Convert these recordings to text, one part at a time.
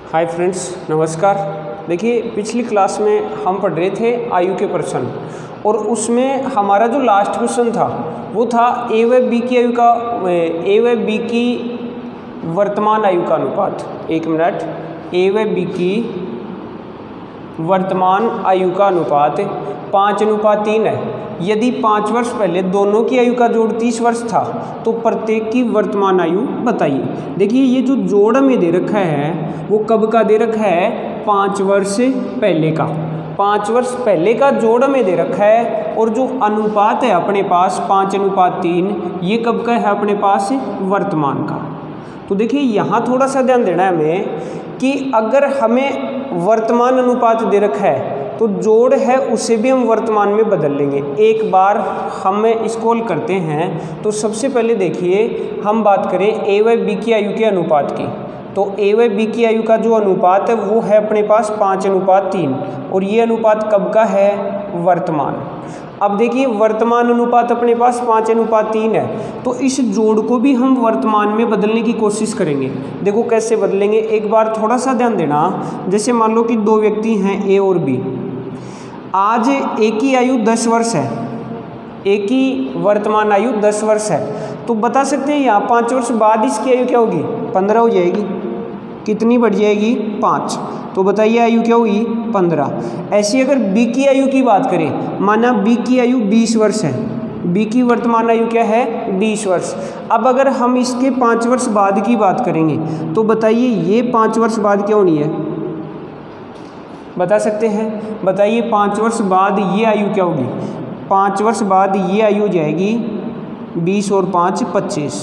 Hi friends, नमस्कार। देखिए, पिछली क्लास में हम पढ़ रहे थे आयु के प्रश्न, और उसमें हमारा जो लास्ट क्वेश्चन था वो था ए व बी की आयु का ए व बी की वर्तमान आयु का अनुपात। एक मिनट, ए व बी की वर्तमान आयु का अनुपात 5:3 है। यदि 5 वर्ष पहले दोनों की आयु का जोड़ 30 वर्ष था तो प्रत्येक की वर्तमान आयु बताइए। देखिए, ये जो जोड़ हमें दे रखा है वो कब का दे रखा है? 5 वर्ष पहले का। 5 वर्ष पहले का जोड़ हमें दे रखा है, और जो अनुपात है अपने पास 5:3, ये कब का है अपने पास? वर्तमान का। तो देखिए, यहाँ थोड़ा सा ध्यान देना है हमें कि अगर हमें वर्तमान अनुपात दे रखा है तो जोड़ है उसे भी हम वर्तमान में बदल लेंगे। एक बार हम इसको हल करते हैं तो सबसे पहले देखिए, हम बात करें ए व बी की आयु के अनुपात की, तो ए व बी की आयु का जो अनुपात है वो है अपने पास 5:3, और ये अनुपात कब का है? वर्तमान। अब देखिए, वर्तमान अनुपात अपने पास 5:3 है, तो इस जोड़ को भी हम वर्तमान में बदलने की कोशिश करेंगे। देखो कैसे बदलेंगे, एक बार थोड़ा सा ध्यान देना। जैसे मान लो कि दो व्यक्ति हैं ए और बी। आज ए की आयु 10 वर्ष है, ए की वर्तमान आयु 10 वर्ष है, तो बता सकते हैं यहाँ 5 वर्ष बाद इसकी आयु क्या होगी? 15 हो जाएगी। कितनी बढ़ जाएगी? 5। तो बताइए आयु क्या होगी? 15। ऐसी अगर बी की आयु की बात करें, माना बी की आयु 20 वर्ष है, बी की वर्तमान आयु क्या है? 20 वर्ष। अब अगर हम इसके 5 वर्ष बाद की बात करेंगे तो बताइए ये 5 वर्ष बाद क्या होनी है? बता सकते हैं? बताइए 5 वर्ष बाद ये आयु क्या होगी? 5 वर्ष बाद ये आयु हो जाएगी 20 और 5 25।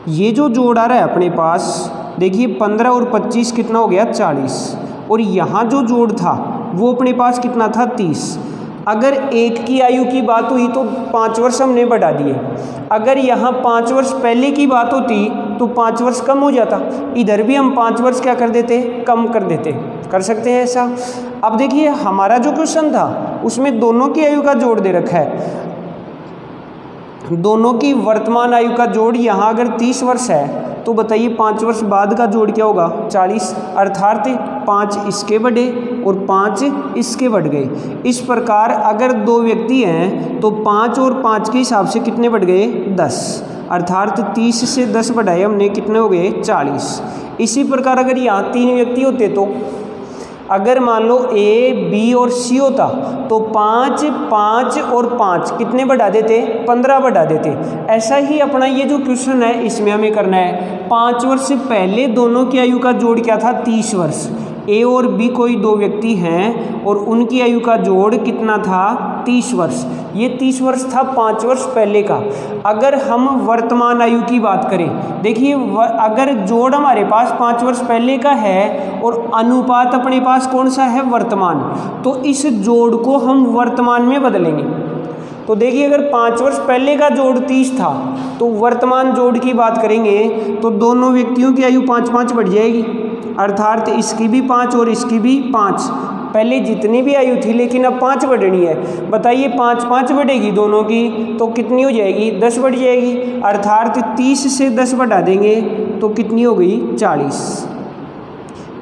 ये जो जोड़ आ रहा है अपने पास, देखिए 15 और 25 कितना हो गया? 40। और यहाँ जो जोड़ था वो अपने पास कितना था? 30। अगर एक की आयु की बात हुई तो 5 वर्ष हमने बढ़ा दिए। अगर यहाँ 5 वर्ष पहले की बात होती तो 5 वर्ष कम हो जाता। इधर भी हम 5 वर्ष क्या कर देते? कम कर देते। कर सकते हैं ऐसा। अब देखिए, हमारा जो क्वेश्चन था उसमें दोनों की आयु का जोड़ दे रखा है। दोनों की वर्तमान आयु का जोड़ यहाँ अगर 30 वर्ष है तो बताइए 5 वर्ष बाद का जोड़ क्या होगा? 40। अर्थात 5 इसके बढ़े और 5 इसके बढ़ गए। इस प्रकार अगर दो व्यक्ति हैं तो 5 और 5 के हिसाब से कितने बढ़ गए? 10। अर्थात 30 से 10 बढ़ाए हमने, कितने हो गए? 40। इसी प्रकार अगर यहाँ 3 व्यक्ति होते तो अगर मान लो ए, बी और सी होता तो 5, 5 और 5 कितने बढ़ा देते? 15 बढ़ा देते। ऐसा ही अपना ये जो क्वेश्चन है इसमें हमें करना है। 5 वर्ष पहले दोनों की आयु का जोड़ क्या था? 30 वर्ष। ए और बी कोई दो व्यक्ति हैं और उनकी आयु का जोड़ कितना था? 30 वर्ष। ये 30 वर्ष था 5 वर्ष पहले का। अगर हम वर्तमान आयु की बात करें, देखिए अगर जोड़ हमारे पास 5 वर्ष पहले का है और अनुपात अपने पास कौन सा है? वर्तमान, तो इस जोड़ को हम वर्तमान में बदलेंगे। तो देखिए, अगर 5 वर्ष पहले का जोड़ 30 था तो वर्तमान जोड़ की बात करेंगे तो दोनों व्यक्तियों की आयु 5-5 बढ़ जाएगी। अर्थात इसकी भी 5 और इसकी भी 5। पहले जितनी भी आयु थी लेकिन अब 5 बढ़नी है। बताइए 5-5 बढ़ेगी दोनों की तो कितनी हो जाएगी? 10 बढ़ जाएगी। अर्थात 30 से 10 बढ़ा देंगे तो कितनी हो गई? 40।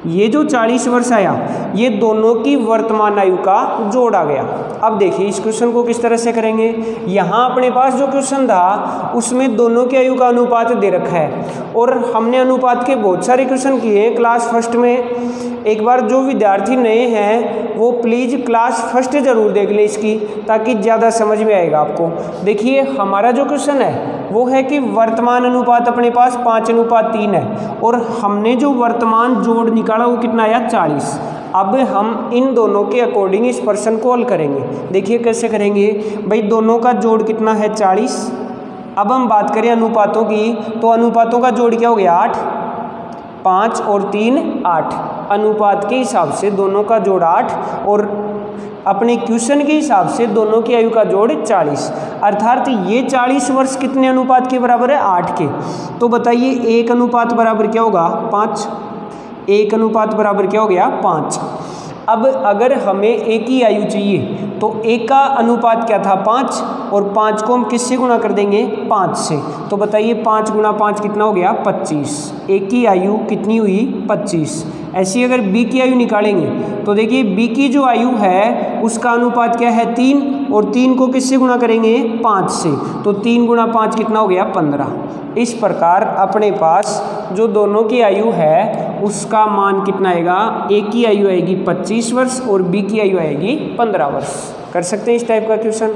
ये जो 40 वर्ष आया ये दोनों की वर्तमान आयु का जोड़ आ गया। अब देखिए इस क्वेश्चन को किस तरह से करेंगे। यहाँ अपने पास जो क्वेश्चन था उसमें दोनों की आयु का अनुपात दे रखा है, और हमने अनुपात के बहुत सारे क्वेश्चन किए क्लास फर्स्ट में। एक बार जो विद्यार्थी नए हैं वो प्लीज़ क्लास फर्स्ट ज़रूर देख लें इसकी, ताकि ज़्यादा समझ में आएगा आपको। देखिए, हमारा जो क्वेश्चन है वो है कि वर्तमान अनुपात अपने पास 5:3 है, और हमने जो वर्तमान जोड़ निकाला वो कितना आया? 40। अब हम इन दोनों के अकॉर्डिंग इस प्रश्न को हल करेंगे। देखिए कैसे करेंगे भाई, दोनों का जोड़ कितना है? 40। अब हम बात करें अनुपातों की, तो अनुपातों का जोड़ क्या हो गया? 8। 5 और 3 8। अनुपात के हिसाब से दोनों का जोड़ 8, और अपने क्वेश्चन के हिसाब से दोनों की आयु का जोड़ 40। अर्थात ये 40 वर्ष कितने अनुपात के बराबर है? 8 के। तो बताइए 1 अनुपात बराबर क्या होगा? 5। 1 अनुपात बराबर क्या हो गया? 5। अब अगर हमें एक ही आयु चाहिए तो एक का अनुपात क्या था 5, और 5 को हम किससे गुणा कर देंगे 5 से। तो बताइए 5 गुणा 5 कितना हो गया 25। एक की आयु कितनी हुई 25। ऐसी अगर बी की आयु निकालेंगे तो देखिए बी की जो आयु है उसका अनुपात क्या है 3, और 3 को किससे गुणा करेंगे 5 से। तो 3 गुणा 5 कितना हो गया 15। इस प्रकार अपने पास जो दोनों की आयु है उसका मान कितना आएगा, एक की आयु आएगी 25 वर्ष और बी की आयु आएगी 15 वर्ष। कर सकते हैं इस टाइप का क्वेश्चन।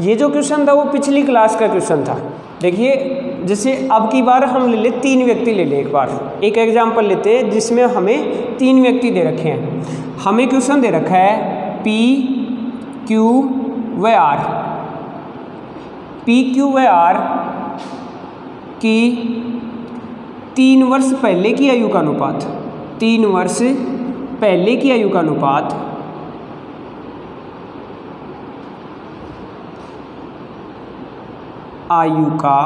ये जो क्वेश्चन था वो पिछली क्लास का क्वेश्चन था। देखिए जैसे अब की बार हम ले ले 3 व्यक्ति ले ले, एक बार एक एग्जाम्पल लेते हैं जिसमें हमें 3 व्यक्ति दे रखे हैं। हमें क्वेश्चन दे रखा है पी क्यू व आर। पी क्यू व आर की 3 वर्ष पहले की आयु का अनुपात, 3 वर्ष पहले की आयु का अनुपात आयु का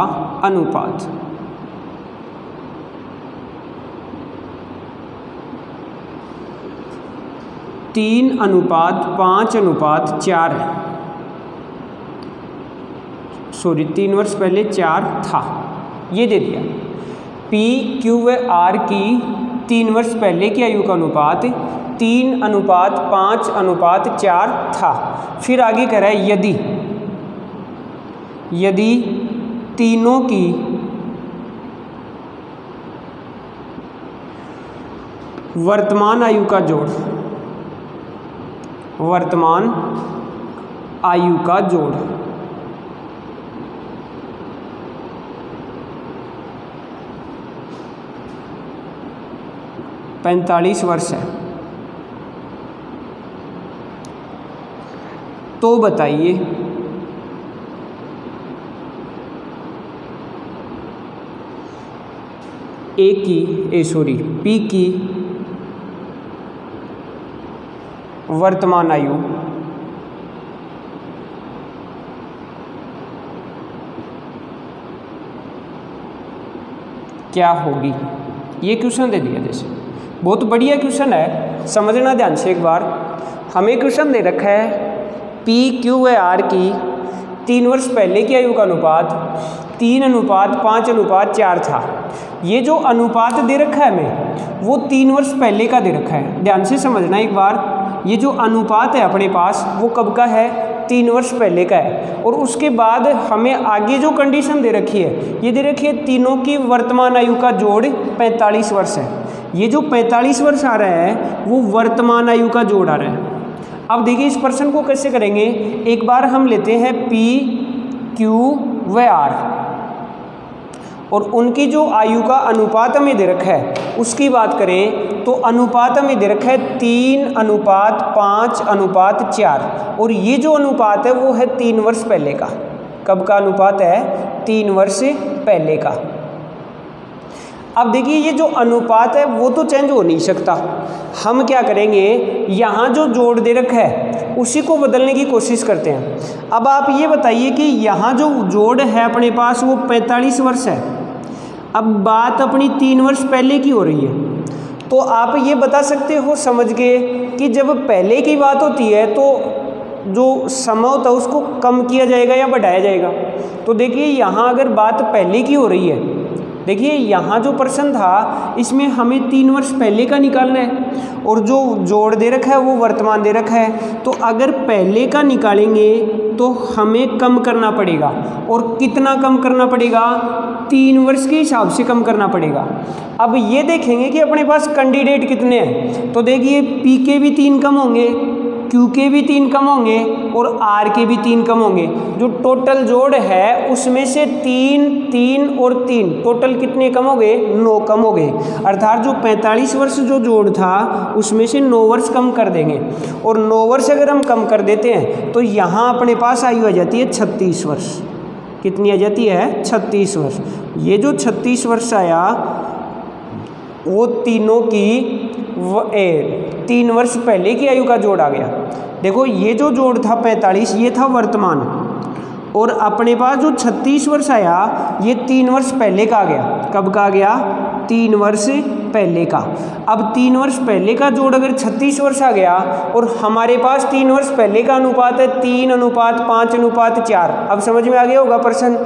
अनुपात 3:5:4 है। सॉरी 3 वर्ष पहले 4 था, ये दे दिया। पी क्यू व आर की 3 वर्ष पहले की आयु का अनुपात 3:5:4 था। फिर आगे कह रहा है यदि तीनों की वर्तमान आयु का जोड़, वर्तमान आयु का जोड़ 45 वर्ष है, तो बताइए पी की वर्तमान आयु क्या होगी। ये क्वेश्चन दे दिया। जैसे बहुत बढ़िया क्वेश्चन है, समझना ध्यान से एक बार। हमें क्वेश्चन दे रखा है पी क्यू व आर की 3 वर्ष पहले की आयु का अनुपात 3:5:4 था। ये जो अनुपात दे रखा है हमें वो 3 वर्ष पहले का दे रखा है। ध्यान से समझना एक बार। ये जो अनुपात है अपने पास वो कब का है, 3 वर्ष पहले का है। और उसके बाद हमें आगे जो कंडीशन दे रखी है, ये दे रखी है तीनों की वर्तमान आयु का जोड़ 45 वर्ष है। ये जो 45 वर्ष आ रहा है वो वर्तमान आयु का जोड़ आ रहा है। अब देखिए इस प्रश्न को कैसे करेंगे। एक बार हम लेते हैं पी क्यू व आर और उनकी जो आयु का अनुपात हमें दे रखा है उसकी बात करें तो अनुपात हमें दे रखा है 3:5:4 और ये जो अनुपात है वो है 3 वर्ष पहले का। कब का अनुपात है, 3 वर्ष पहले का। अब देखिए ये जो अनुपात है वो तो चेंज हो नहीं सकता। हम क्या करेंगे, यहाँ जो जोड़ दे रखा है उसी को बदलने की कोशिश करते हैं। अब आप ये बताइए कि यहाँ जो जोड़ है अपने पास वो 45 वर्ष है। अब बात अपनी 3 वर्ष पहले की हो रही है, तो आप ये बता सकते हो समझ के कि जब पहले की बात होती है तो जो समय होता है उसको कम किया जाएगा या बढ़ाया जाएगा। तो देखिए यहाँ अगर बात पहले की हो रही है, देखिए यहाँ जो प्रश्न था इसमें हमें 3 वर्ष पहले का निकालना है और जो जोड़ दे रखा है वो वर्तमान दे रखा है। तो अगर पहले का निकालेंगे तो हमें कम करना पड़ेगा, और कितना कम करना पड़ेगा, 3 वर्ष के हिसाब से कम करना पड़ेगा। अब ये देखेंगे कि अपने पास कैंडिडेट कितने हैं। तो देखिए पी के भी 3 कम होंगे, क्यू के भी 3 कम होंगे और आर के भी 3 कम होंगे। जो टोटल जोड़ है उसमें से 3, 3 और 3 टोटल कितने कम हो गए, 9 कम हो गए। अर्थात जो 45 वर्ष जो जोड़ था उसमें से 9 वर्ष कम कर देंगे, और 9 वर्ष अगर हम कम कर देते हैं तो यहाँ अपने पास आयु आ जाती है 36 वर्ष। कितनी आ जाती है, 36 वर्ष। ये जो 36 वर्ष आया वो तीनों की 3 वर्ष पहले की आयु का जोड़ आ गया। देखो ये जो जोड़ था 45 ये था वर्तमान, और अपने पास जो 36 वर्ष आया ये 3 वर्ष पहले का आ गया। कब का आ गया, 3 वर्ष पहले का। अब 3 वर्ष पहले का जोड़ अगर 36 वर्ष आ गया और हमारे पास 3 वर्ष पहले का अनुपात है 3:5:4। अब समझ में आ गया होगा प्रश्न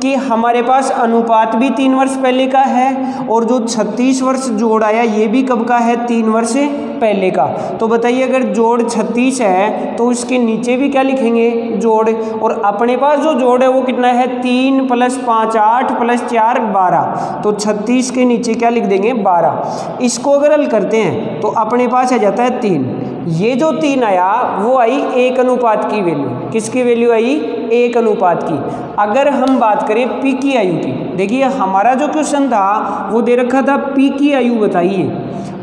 कि हमारे पास अनुपात भी 3 वर्ष पहले का है और जो 36 वर्ष जोड़ आया ये भी कब का है, 3 वर्ष पहले का। तो बताइए अगर जोड़ 36 है तो इसके नीचे भी क्या लिखेंगे, जोड़। और अपने पास जो जोड़ है वो कितना है, 3 + 5 8 + 4 12। तो 36 के नीचे क्या लिख देंगे, 12। इसको अगर हल करते हैं तो अपने पास आ जाता है 3। ये जो 3 आया वो आई 1 की वैल्यू। किसकी वैल्यू आई, 1 की। अगर हम बात करें पी की आयु की, देखिए हमारा जो क्वेश्चन था वो दे रखा था पी की आयु बताइए,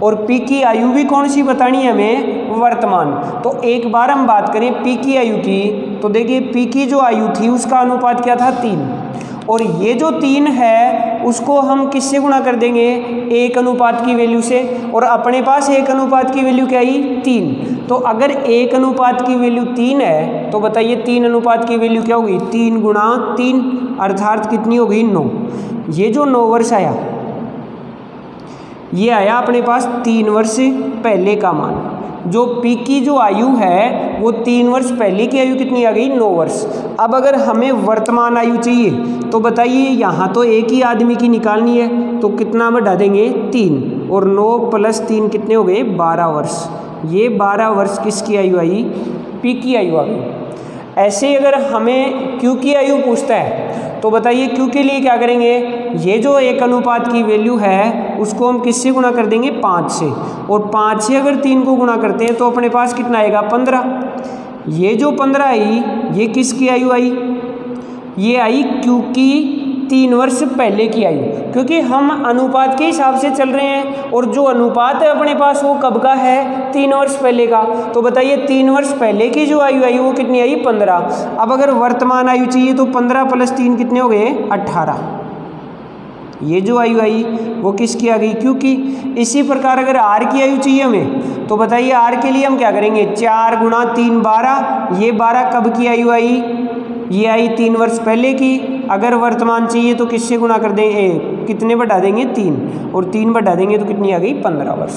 और पी की आयु भी कौन सी बतानी है हमें, वर्तमान। तो एक बार हम बात करें पी की आयु की, तो देखिए पी की जो आयु थी उसका अनुपात क्या था, 3। और ये जो 3 है उसको हम किससे गुणा कर देंगे, 1 की वैल्यू से। और अपने पास 1 की वैल्यू क्या आई, 3। तो अगर 1 की वैल्यू 3 है तो बताइए 3 की वैल्यू क्या होगी, 3 × 3 अर्थात कितनी होगी, 9। ये जो 9 वर्ष आया ये आया अपने पास 3 वर्ष पहले का मान। जो पी की जो आयु है वो 3 वर्ष पहले की आयु कितनी आ गई, 9 वर्ष। अब अगर हमें वर्तमान आयु चाहिए तो बताइए यहाँ तो एक ही आदमी की निकालनी है, तो कितना बढ़ा देंगे, 3। और 9 + 3 कितने हो गए, 12 वर्ष। ये 12 वर्ष किसकी आयु आई, पी की आयु आ गई। ऐसे अगर हमें क्यू की आयु पूछता है तो बताइए क्यू के लिए क्या करेंगे, ये जो 1 की वैल्यू है उसको हम किससे गुणा कर देंगे, 5 से। और 5 से अगर 3 को गुणा करते हैं तो अपने पास कितना आएगा, 15। ये जो 15 आई ये किसकी आयु आई, ये आई क्यू की 3 वर्ष पहले की आयु, क्योंकि हम अनुपात के हिसाब से चल रहे हैं और जो अनुपात है अपने पास वो कब का है, 3 वर्ष पहले का। तो बताइए 3 वर्ष पहले की जो आयु आई वो कितनी आई, 15। अब अगर वर्तमान आयु चाहिए तो 15 + 3 कितने हो गए, 18। ये जो आयु आई वो किसकी आ गई, क्योंकि इसी प्रकार अगर आर की आयु चाहिए हमें तो बताइए आर के लिए हम क्या करेंगे, 4 × 3 12। ये 12 कब की आयु आई, ये आई 3 वर्ष पहले की। अगर वर्तमान चाहिए तो किससे गुणा कर देंगे, कितने बढ़ा देंगे, 3। और 3 बढ़ा देंगे तो कितनी आ गई, 15 वर्ष।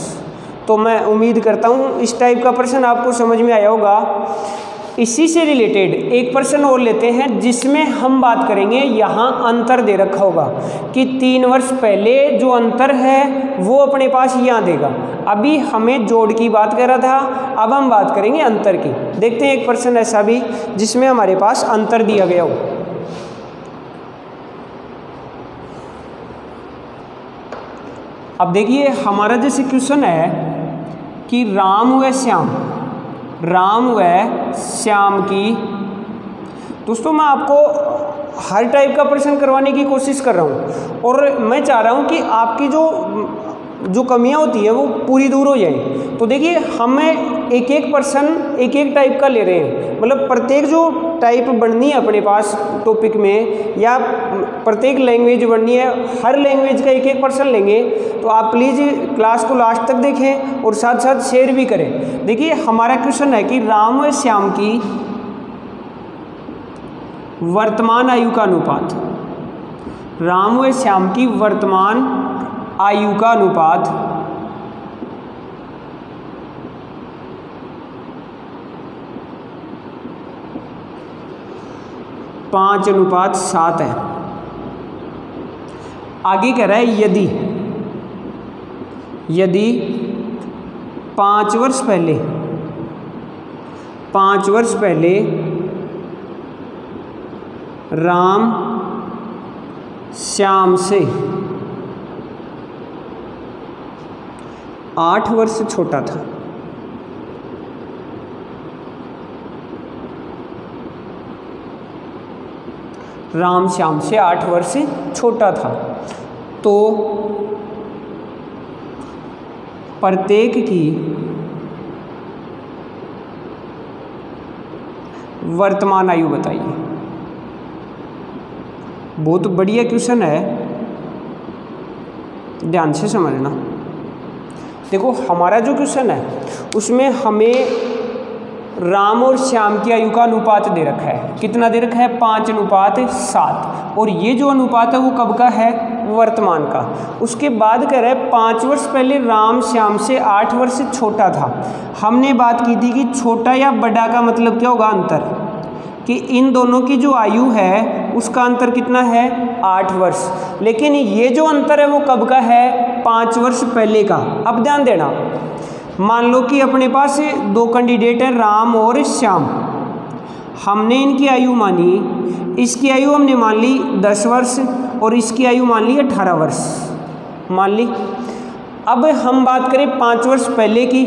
तो मैं उम्मीद करता हूँ इस टाइप का प्रश्न आपको समझ में आया होगा। इसी से रिलेटेड एक प्रश्न और लेते हैं जिसमें हम बात करेंगे, यहाँ अंतर दे रखा होगा कि 3 वर्ष पहले जो अंतर है वो अपने पास यहाँ देगा। अभी हमें जोड़ की बात कर रहा था, अब हम बात करेंगे अंतर की। देखते हैं एक प्रश्न ऐसा भी जिसमें हमारे पास अंतर दिया गया हो। अब देखिए हमारा जैसे क्वेश्चन है कि राम व श्याम की, दोस्तों मैं आपको हर टाइप का प्रश्न करवाने की कोशिश कर रहा हूँ और मैं चाह रहा हूँ कि आपकी जो कमियाँ होती है वो पूरी दूर हो जाए। तो देखिए हमें एक एक प्रश्न एक एक टाइप का ले रहे हैं, मतलब प्रत्येक जो टाइप बननी है अपने पास टॉपिक में या प्रत्येक लैंग्वेज बननी है, हर लैंग्वेज का एक एक प्रश्न लेंगे। तो आप प्लीज़ क्लास को लास्ट तक देखें और साथ साथ शेयर भी करें। देखिए हमारा क्वेश्चन है कि राम व श्याम की वर्तमान आयु का अनुपात, राम व श्याम की वर्तमान आयु का अनुपात 5:7 है। आगे कह रहा है यदि 5 वर्ष पहले राम श्याम से 8 वर्ष छोटा था, राम श्याम से 8 वर्ष छोटा था, तो प्रत्येक की वर्तमान आयु बताइए। बहुत बढ़िया क्वेश्चन है, ध्यान से समझना। देखो हमारा जो क्वेश्चन है उसमें हमें राम और श्याम की आयु का अनुपात दे रखा है। कितना दे रखा है? 5:7। और ये जो अनुपात है वो कब का है? वर्तमान का। उसके बाद कह रहा है 5 वर्ष पहले राम श्याम से 8 वर्ष से छोटा था। हमने बात की थी कि छोटा या बड़ा का मतलब क्या होगा, अंतर, कि इन दोनों की जो आयु है उसका अंतर कितना है, 8 वर्ष। लेकिन ये जो अंतर है वो कब का है, 5 वर्ष पहले का। अब ध्यान देना, मान लो कि अपने पास 2 कैंडिडेट हैं, राम और श्याम। हमने इनकी आयु मानी, इसकी आयु हमने मान ली 10 वर्ष और इसकी आयु मान ली 18 वर्ष मान ली। अब हम बात करें 5 वर्ष पहले की,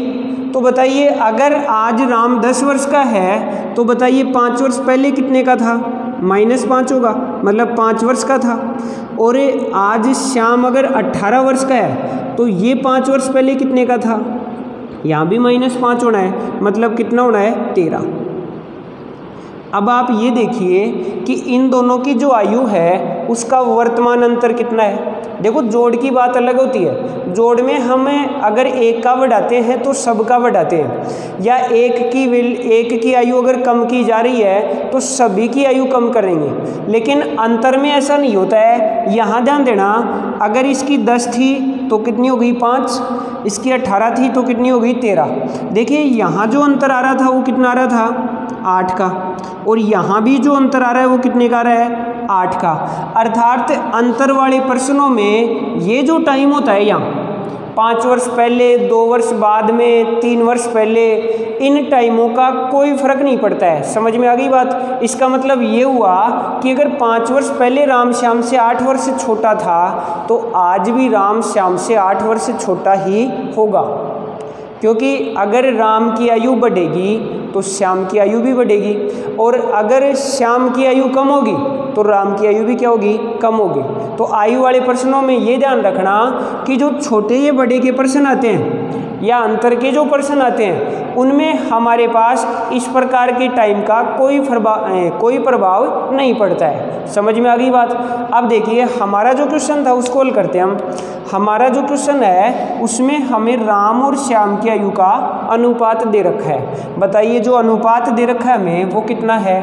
तो बताइए अगर आज राम 10 वर्ष का है तो बताइए 5 वर्ष पहले कितने का था, -5 होगा, मतलब 5 वर्ष का था। और आज श्याम अगर 18 वर्ष का है तो ये 5 वर्ष पहले कितने का था, यहाँ भी -5 होना है, मतलब कितना होना है, 13। अब आप ये देखिए कि इन दोनों की जो आयु है उसका वर्तमान अंतर कितना है। देखो जोड़ की बात अलग होती है, जोड़ में हम अगर एक का बढ़ाते हैं तो सब का बढ़ाते हैं, या एक की आयु अगर कम की जा रही है तो सभी की आयु कम करेंगे। लेकिन अंतर में ऐसा नहीं होता है। यहाँ ध्यान देना, अगर इसकी 10 थी तो कितनी हो गई, 5, इसकी 18 थी तो कितनी हो गई, 13। देखिए यहाँ जो अंतर आ रहा था वो कितना आ रहा था, 8 का, और यहाँ भी जो अंतर आ रहा है वो कितने का आ रहा है, 8 का। अर्थात अंतर वाले प्रश्नों में ये जो टाइम होता है यहाँ 5 वर्ष पहले, 2 वर्ष बाद में, 3 वर्ष पहले, इन टाइमों का कोई फर्क नहीं पड़ता है। समझ में आ गई बात। इसका मतलब ये हुआ कि अगर 5 वर्ष पहले राम श्याम से 8 वर्ष से छोटा था तो आज भी राम श्याम से 8 वर्ष से छोटा ही होगा, क्योंकि अगर राम की आयु बढ़ेगी तो श्याम की आयु भी बढ़ेगी, और अगर श्याम की आयु कम होगी तो राम की आयु भी क्या होगी, कम होगी। तो आयु वाले प्रश्नों में ये ध्यान रखना कि जो छोटे या बड़े के प्रश्न आते हैं या अंतर के जो प्रश्न आते हैं उनमें हमारे पास इस प्रकार के टाइम का कोई प्रभाव नहीं पड़ता है। समझ में आ गई बात। अब देखिए हमारा जो क्वेश्चन था उसको हल करते हैं हम। हमारा जो क्वेश्चन है उसमें हमें राम और श्याम की आयु का अनुपात दे रखा है। बताइए जो अनुपात दे रखा है हमें वो कितना है।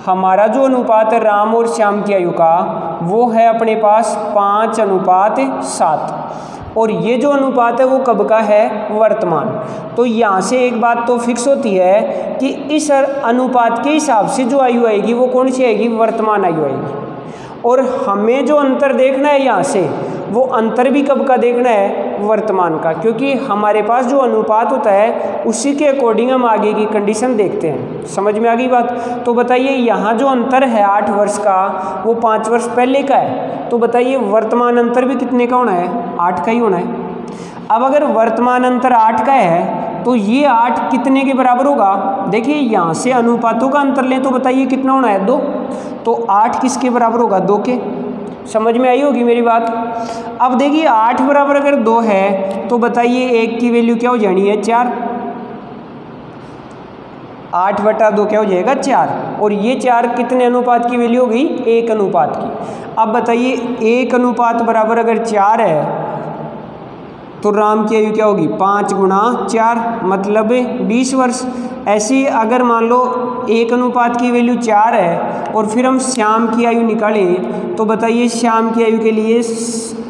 हमारा जो अनुपात है राम और श्याम की आयु का वो है अपने पास 5:7, और ये जो अनुपात है वो कब का है, वर्तमान। तो यहाँ से एक बात तो फिक्स होती है कि इस अनुपात के हिसाब से जो आयु आएगी वो कौन सी आएगी, वर्तमान आयु आएगी। और हमें जो अंतर देखना है यहाँ से वो अंतर भी कब का देखना है, वर्तमान का, क्योंकि हमारे पास जो अनुपात होता है उसी के अकॉर्डिंग हम आगे की कंडीशन देखते हैं। समझ में आ गई बात। तो बताइए यहाँ जो अंतर है 8 वर्ष का वो 5 वर्ष पहले का है, तो बताइए वर्तमान अंतर भी कितने का होना है, 8 का ही होना है। अब अगर वर्तमान अंतर 8 का है तो ये 8 कितने के बराबर होगा। देखिए यहाँ से अनुपातों का अंतर लें तो बताइए कितना होना है, 2। तो 8 किसके बराबर होगा, 2 के। समझ में आई होगी मेरी बात। अब देखिए 8 बराबर अगर 2 है तो बताइए 1 की वैल्यू क्या हो जानी है, 4। 8/2 क्या हो जाएगा, 4। और ये 4 कितने अनुपात की वैल्यू हो गई, 1 अनुपात की। अब बताइए 1 अनुपात बराबर अगर 4 है तो राम की आयु क्या होगी, 5 × 4 मतलब 20 वर्ष। ऐसे अगर मान लो 1 अनुपात की वैल्यू 4 है और फिर हम श्याम की आयु निकालें तो बताइए श्याम की आयु के लिए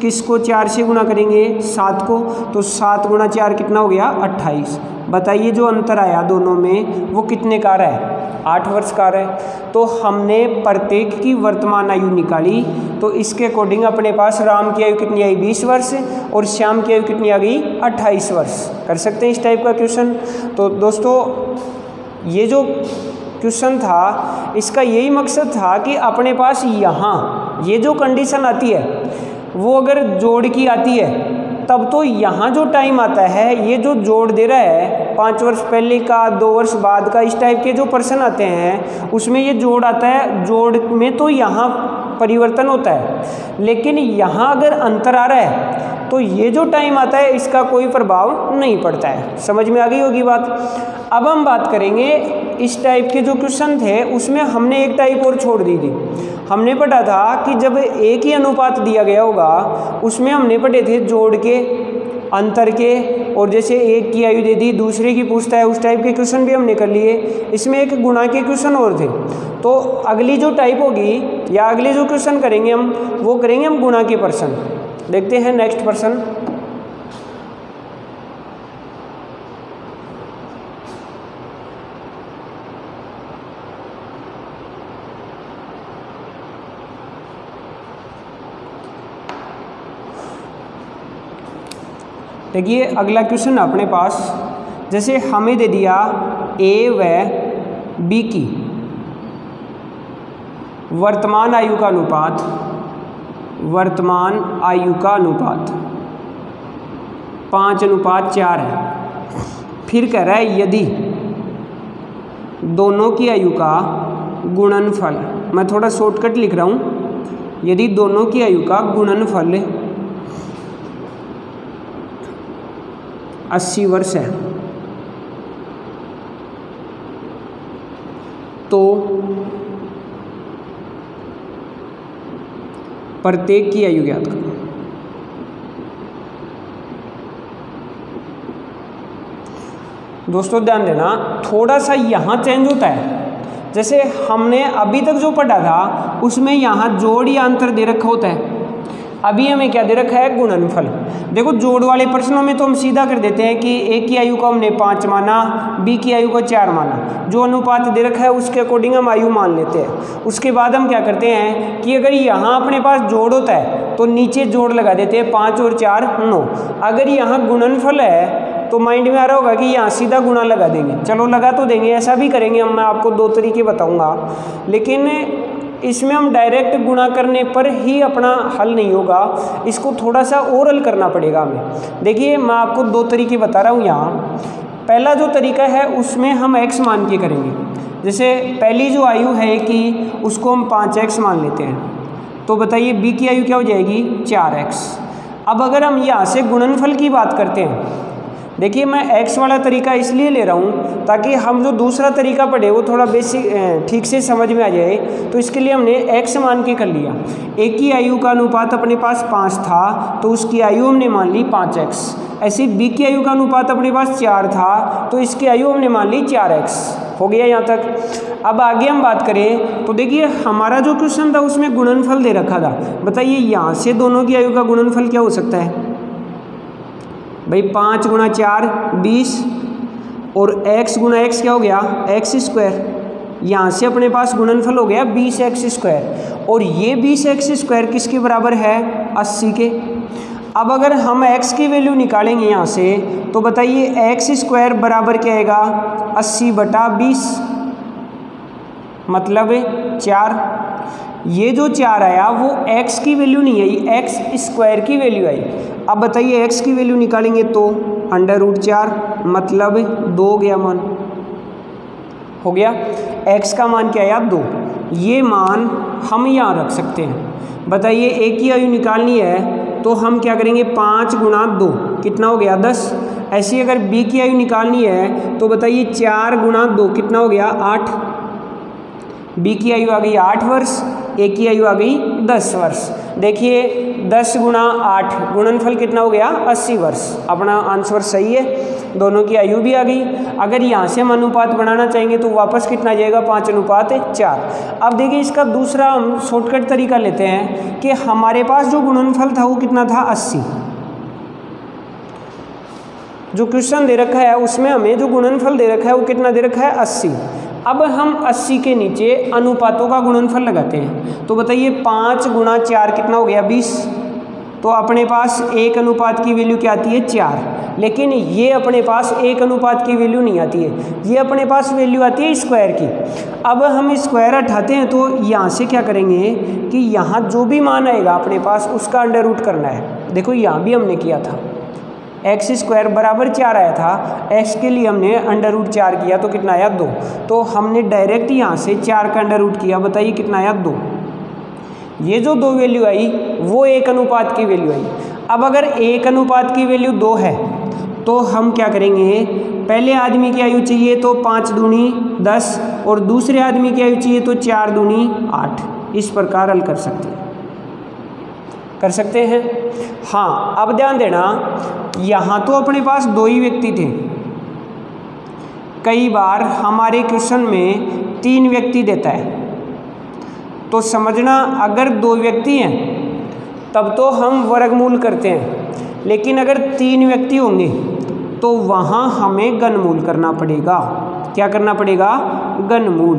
किसको 4 से गुणा करेंगे, 7 को। तो 7 × 4 कितना हो गया, 28। बताइए जो अंतर आया दोनों में वो कितने का रहा है, 8 वर्ष का रहा है। तो हमने प्रत्येक की वर्तमान आयु निकाली तो इसके अकॉर्डिंग अपने पास राम की आयु कितनी आई, 20 वर्ष, और श्याम की आयु कितनी आ गई, 28 वर्ष। कर सकते हैं इस टाइप का क्वेश्चन। तो दोस्तों ये जो क्वेश्चन था इसका यही मकसद था कि अपने पास यहाँ ये जो कंडीशन आती है वो अगर जोड़ की आती है तब तो यहाँ जो टाइम आता है ये जो जोड़ दे रहा है 5 वर्ष पहले का, 2 वर्ष बाद का, इस टाइप के जो प्रश्न आते हैं उसमें ये जोड़ आता है। जोड़ में तो यहाँ परिवर्तन होता है, लेकिन यहाँ अगर अंतर आ रहा है तो ये जो टाइम आता है इसका कोई प्रभाव नहीं पड़ता है। समझ में आ गई होगी बात। अब हम बात करेंगे इस टाइप के जो क्वेश्चन थे उसमें हमने एक टाइप और छोड़ दी थी। हमने पढ़ा था कि जब एक ही अनुपात दिया गया होगा उसमें हमने पढ़े थे जोड़ के, अंतर के और जैसे एक की आयु दे दी दूसरे की पूछता है, उस टाइप के क्वेश्चन भी हमने कर लिए। इसमें एक गुणा के क्वेश्चन और थे। तो अगली जो टाइप होगी या अगले जो क्वेश्चन करेंगे हम, वो करेंगे हम गुणा के प्रश्न। देखते हैं नेक्स्ट प्रश्न। देखिए अगला क्वेश्चन अपने पास, जैसे हमें दे दिया ए व बी की वर्तमान आयु का अनुपात, वर्तमान आयु का अनुपात 5:4 है। फिर कह रहा है यदि दोनों की आयु का गुणनफल, मैं थोड़ा शॉर्टकट लिख रहा हूँ, यदि दोनों की आयु का गुणनफल 80 वर्ष है तो प्रत्येक की आयु ज्ञात करो। दोस्तों ध्यान देना, थोड़ा सा यहाँ चेंज होता है। जैसे हमने अभी तक जो पढ़ा था उसमें यहाँ जोड़ या अंतर दे रखा होता है, अभी हमें क्या दे रखा है, गुणनफल। देखो जोड़ वाले प्रश्नों में तो हम सीधा कर देते हैं कि ए की आयु को हमने 5 माना, बी की आयु को 4 माना, जो अनुपात दे रखा है उसके अकॉर्डिंग हम आयु मान लेते हैं। उसके बाद हम क्या करते हैं कि अगर यहाँ अपने पास जोड़ होता है तो नीचे जोड़ लगा देते हैं, 5 और 4 9। अगर यहाँ गुणनफल है तो माइंड में आ रहा होगा कि यहाँ सीधा गुणा लगा देंगे, चलो लगा तो देंगे, ऐसा भी करेंगे हम। मैं आपको 2 तरीके बताऊँगा, लेकिन इसमें हम डायरेक्ट गुणा करने पर ही अपना हल नहीं होगा, इसको थोड़ा सा और हल करना पड़ेगा हमें। देखिए मैं आपको 2 तरीके बता रहा हूँ यहाँ। पहला जो तरीका है उसमें हम x मान के करेंगे। जैसे पहली जो आयु है कि उसको हम 5x मान लेते हैं, तो बताइए b की आयु क्या हो जाएगी, 4x। अब अगर हम यहाँ से गुणनफल की बात करते हैं, देखिए मैं x वाला तरीका इसलिए ले रहा हूँ ताकि हम जो दूसरा तरीका पढ़े वो थोड़ा बेसिक ठीक से समझ में आ जाए। तो इसके लिए हमने x मान के कर लिया। एक की आयु का अनुपात अपने पास 5 था तो उसकी आयु हमने मान ली 5x। ऐसे b की आयु का अनुपात अपने पास 4 था तो इसकी आयु हमने मान ली 4x। हो गया यहाँ तक। अब आगे हम बात करें तो देखिए हमारा जो क्वेश्चन था उसमें गुणनफल दे रखा था। बताइए यहाँ से दोनों की आयु का गुणनफल क्या हो सकता है भाई, 5 × 4 20 और x × x क्या हो गया, x²। यहाँ से अपने पास गुणनफल हो गया 20x², और ये 20x² किसके बराबर है, 80 के। अब अगर हम x की वैल्यू निकालेंगे यहाँ से तो बताइए x² बराबर क्या आएगा, 80/20 मतलब 4। ये जो 4 आया वो x की वैल्यू नहीं आई, x² की वैल्यू आई। अब बताइए x की वैल्यू निकालेंगे तो √4 मतलब 2 गया मान, हो गया। x का मान क्या आया, 2। ये मान हम यहाँ रख सकते हैं। बताइए a की आयु निकालनी है तो हम क्या करेंगे, 5 × 2 कितना हो गया, 10। ऐसी अगर b की आयु निकालनी है तो बताइए 4 × 2 कितना हो गया, 8। b की आयु आ गई 8 वर्ष, a की आयु आ गई 10 वर्ष। देखिए 10 × 8 गुणनफल कितना हो गया, 80 वर्ष। अपना आंसर सही है, दोनों की आयु भी आ गई। अगर यहाँ से हम अनुपात बनाना चाहेंगे तो वापस कितना जाएगा, 5:4। अब देखिए इसका दूसरा हम शॉर्टकट तरीका लेते हैं कि हमारे पास जो गुणनफल था वो कितना था, 80। जो क्वेश्चन दे रखा है उसमें हमें जो गुणनफल दे रखा है वो कितना दे रखा है, 80। अब हम 80 के नीचे अनुपातों का गुणनफल लगाते हैं। तो बताइए 5 × 4 कितना हो गया, 20। तो अपने पास 1 अनुपात की वैल्यू क्या आती है, 4। लेकिन ये अपने पास 1 अनुपात की वैल्यू नहीं आती है, ये अपने पास वैल्यू आती है स्क्वायर की। अब हम स्क्वायर हटाते हैं तो यहाँ से क्या करेंगे कि यहाँ जो भी मान आएगा अपने पास उसका अंडर रूट करना है। देखो यहाँ भी हमने किया था, x² बराबर 4 आया था, x के लिए हमने √4 किया तो कितना आया, 2। तो हमने डायरेक्ट यहाँ से 4 का अंडर रूट किया, बताइए कितना आया, 2। ये जो 2 वैल्यू आई वो 1 अनुपात की वैल्यू आई। अब अगर 1 अनुपात की वैल्यू 2 है तो हम क्या करेंगे, पहले आदमी की आयु चाहिए तो 5 दूनी 10 और दूसरे आदमी की आयु चाहिए तो 4 दूनी 8। इस प्रकार हल कर सकते हैं। कर सकते हैं। हाँ, अब ध्यान देना, यहाँ तो अपने पास दो ही व्यक्ति थे, कई बार हमारे क्वेश्चन में 3 व्यक्ति देता है, तो समझना अगर 2 व्यक्ति हैं तब तो हम वर्गमूल करते हैं, लेकिन अगर 3 व्यक्ति होंगे तो वहाँ हमें घनमूल करना पड़ेगा। क्या करना पड़ेगा? घनमूल।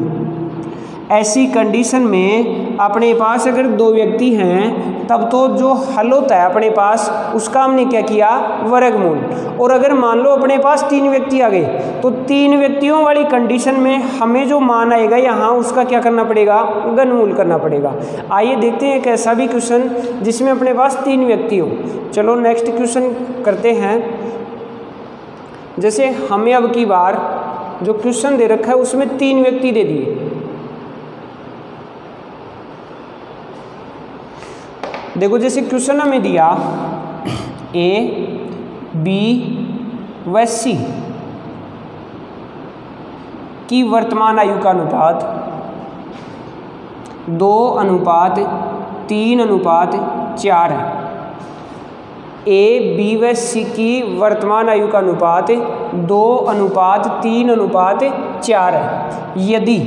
ऐसी कंडीशन में अपने पास अगर 2 व्यक्ति हैं तब तो जो हल होता है अपने पास उसका हमने क्या किया? वर्गमूल। और अगर मान लो अपने पास 3 व्यक्ति आ गए तो 3 व्यक्तियों वाली कंडीशन में हमें जो मान आएगा यहाँ उसका क्या करना पड़ेगा? घनमूल करना पड़ेगा। आइए देखते हैं एक ऐसा भी क्वेश्चन जिसमें अपने पास 3 व्यक्ति हो। चलो नेक्स्ट क्वेश्चन करते हैं। जैसे हमें अब की बार जो क्वेश्चन दे रखा है उसमें 3 व्यक्ति दे दिए। देखो जैसे क्वेश्चन हमें दिया ए बी व सी की वर्तमान आयु का अनुपात 2:3:4 है। ए बी व सी की वर्तमान आयु का अनुपात 2:3:4 है। यदि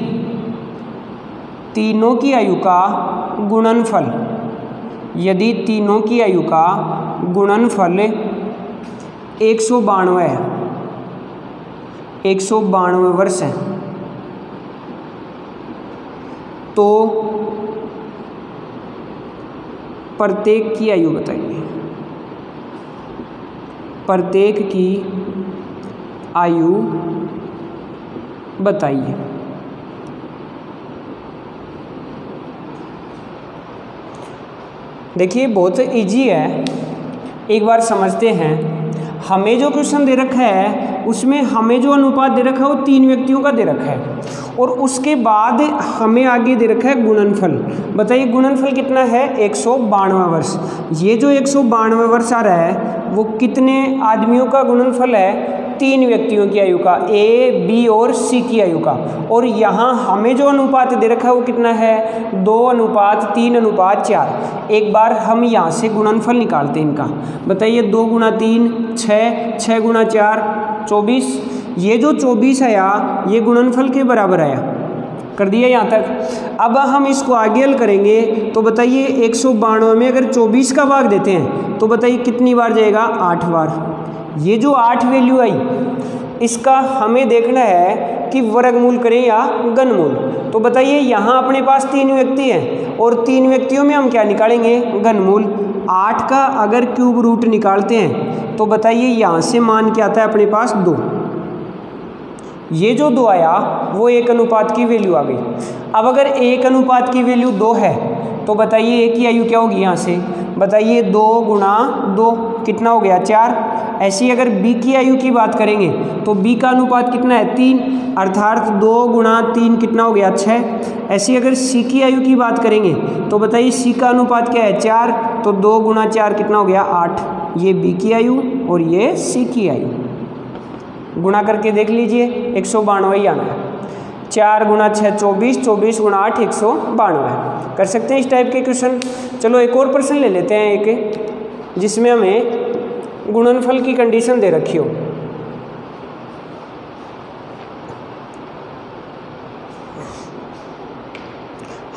तीनों की आयु का गुणनफल, यदि तीनों की आयु का गुणनफल 192 है, 192 वर्ष है, तो प्रत्येक की आयु बताइए। प्रत्येक की आयु बताइए। देखिए बहुत इजी है, एक बार समझते हैं। हमें जो क्वेश्चन दे रखा है उसमें हमें जो अनुपात दे रखा है वो 3 व्यक्तियों का दे रखा है, और उसके बाद हमें आगे दे रखा है गुणनफल। बताइए गुणनफल कितना है? 192 वर्ष। ये जो 192 वर्ष आ रहा है वो कितने आदमियों का गुणनफल है? 3 व्यक्तियों की आयु का, ए बी और सी की आयु का। और यहाँ हमें जो अनुपात दे रखा है वो कितना है? 2:3:4। एक बार हम यहाँ से गुणनफल निकालते हैं इनका। बताइए 2 × 3 6, 6 × 4 24। ये जो 24 आया ये गुणनफल के बराबर आया। कर दिया यहाँ तक। अब हम इसको आगे हल करेंगे तो बताइए 192 में अगर 24 का भाग देते हैं तो बताइए कितनी बार जाएगा? 8 बार। ये जो 8 वैल्यू आई इसका हमें देखना है कि वर्गमूल करें या घनमूल। तो बताइए यहाँ अपने पास 3 व्यक्ति हैं और 3 व्यक्तियों में हम क्या निकालेंगे? घनमूल। 8 का अगर क्यूब रूट निकालते हैं तो बताइए यहाँ से मान क्या आता है अपने पास? 2। ये जो 2 आया वो 1 की वैल्यू आ गई। अब अगर 1 की वैल्यू 2 है तो बताइए ए की आयु क्या होगी यहाँ से? बताइए 2 × 2 कितना हो गया? 4। ऐसी अगर बी की आयु की बात करेंगे तो बी का अनुपात कितना है? 3, अर्थात 2 × 3 कितना हो गया? 6। ऐसी अगर सी की आयु की बात करेंगे तो बताइए सी का अनुपात क्या है? 4, तो 2 × 4 कितना हो गया? 8। ये बी की आयु और ये सी की आयु। गुणा करके देख लीजिए 192 ही आना है। 4 × 6 24, 24 × 8 192। कर सकते हैं इस टाइप के क्वेश्चन। चलो एक और प्रश्न ले लेते हैं, एक जिसमें हमें गुणनफल की कंडीशन दे रखी हो।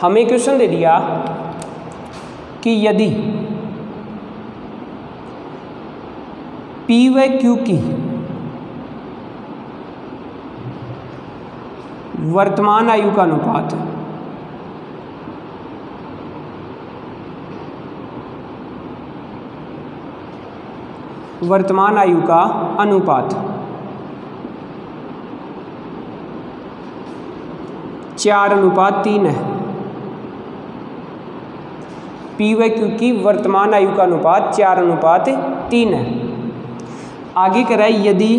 हमें क्वेश्चन दे दिया कि यदि P व Q की वर्तमान आयु का अनुपात वर्तमान आयु का अनुपात 4:3 है। P व Q की वर्तमान आयु का अनुपात 4:3 है। आगे कह रहा है यदि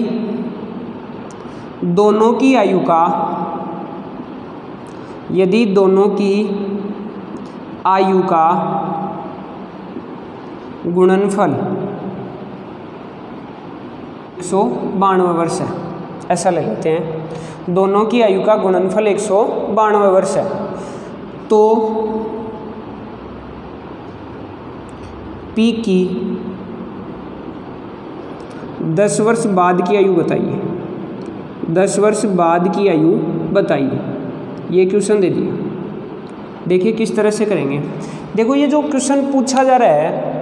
दोनों की आयु का गुणनफल 192 वर्ष है। ऐसा ले लेते हैं, दोनों की आयु का गुणनफल 192 वर्ष है, तो पी की 10 वर्ष बाद की आयु बताइए। 10 वर्ष बाद की आयु बताइए। ये क्वेश्चन दे दिया। देखिए किस तरह से करेंगे। देखो ये जो क्वेश्चन पूछा जा रहा है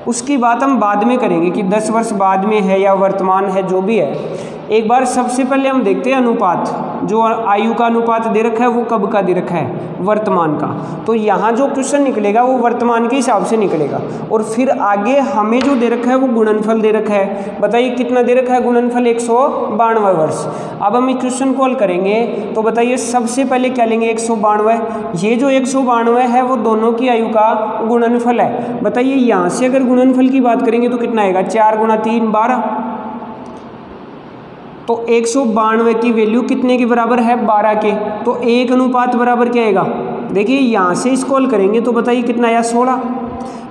उसकी बात हम बाद में करेंगे कि 10 वर्ष बाद में है या वर्तमान है, जो भी है। एक बार सबसे पहले हम देखते हैं अनुपात। जो आयु का अनुपात दे रखा है वो कब का दे रखा है? वर्तमान का। तो यहाँ जो क्वेश्चन निकलेगा वो वर्तमान के हिसाब से निकलेगा। और फिर आगे हमें जो दे रखा है वो गुणनफल दे रखा है। बताइए कितना दे रखा है गुणनफल? 192 वर्ष। अब हम इस क्वेश्चन को हल करेंगे तो बताइए सबसे पहले क्या लेंगे? 192। ये जो 192 है वो दोनों की आयु का गुणनफल है। बताइए यहाँ से अगर गुणनफल की बात करेंगे तो कितना आएगा? 4 गुणा 3 12। तो 192 की वैल्यू कितने के बराबर है? 12 के। तो 1 अनुपात बराबर क्या आएगा? देखिए यहाँ से इसको हल करेंगे तो बताइए कितना आया? 16।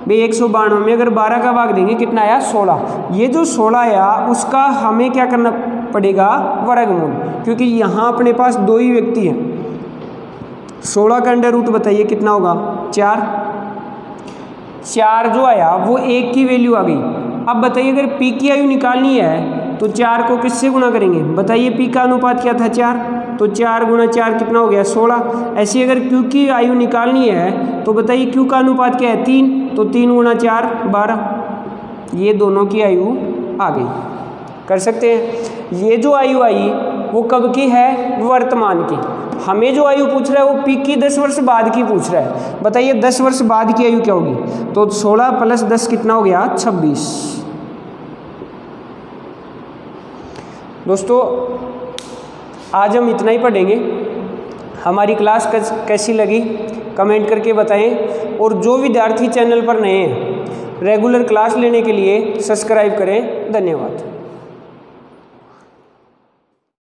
भाई 192 में अगर 12 का भाग देंगे कितना आया? 16। ये जो 16 आया उसका हमें क्या करना पड़ेगा? वर्गमूल, क्योंकि यहाँ अपने पास 2 ही व्यक्ति हैं। 16 का अंडर रूट बताइए कितना होगा? 4। 4 जो आया वो 1 की वैल्यू आ गई। अब बताइए अगर पी की आयु निकालनी है तो 4 को किससे गुणा करेंगे? बताइए पी का अनुपात क्या था? 4। तो 4 गुणा 4 कितना हो गया? 16। ऐसे अगर क्यू की आयु निकालनी है तो बताइए क्यू का अनुपात क्या है? 3। तो 3 गुणा 4 12। ये दोनों की आयु आ गई। कर सकते हैं। ये जो आयु आई वो कब की है? वर्तमान की। हमें जो आयु पूछ रहा है वो पी की 10 वर्ष बाद की पूछ रहा है। बताइए 10 वर्ष बाद की आयु क्या होगी? तो 16 + 10 कितना हो गया? 26। दोस्तों आज हम इतना ही पढ़ेंगे। हमारी क्लास कैसी लगी कमेंट करके बताएं। और जो विद्यार्थी चैनल पर नए हैं रेगुलर क्लास लेने के लिए सब्सक्राइब करें। धन्यवाद।